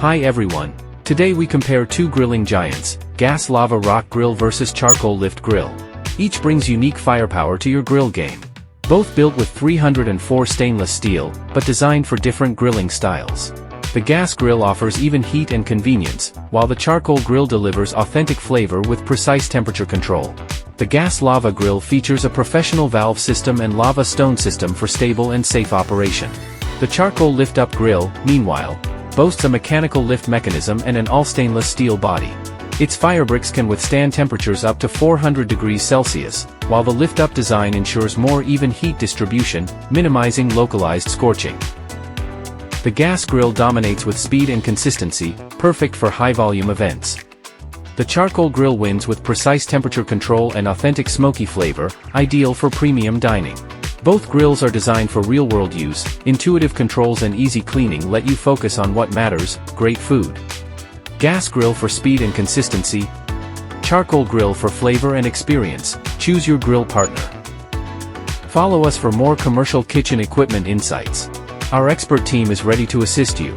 Hi everyone. Today we compare two grilling giants, gas lava rock grill versus charcoal lift grill. Each brings unique firepower to your grill game. Both built with 304 stainless steel, but designed for different grilling styles. The gas grill offers even heat and convenience, while the charcoal grill delivers authentic flavor with precise temperature control. The gas lava grill features a professional valve system and lava stone system for stable and safe operation. The charcoal lift-up grill, meanwhile, boasts a mechanical lift mechanism and an all-stainless steel body. Its firebricks can withstand temperatures up to 400 degrees Celsius, while the lift-up design ensures more even heat distribution, minimizing localized scorching. The gas grill dominates with speed and consistency, perfect for high-volume events. The charcoal grill wins with precise temperature control and authentic smoky flavor, ideal for premium dining. Both grills are designed for real-world use. Intuitive controls and easy cleaning let you focus on what matters: great food. Gas grill for speed and consistency. Charcoal grill for flavor and experience. Choose your grill partner. Follow us for more commercial kitchen equipment insights. Our expert team is ready to assist you.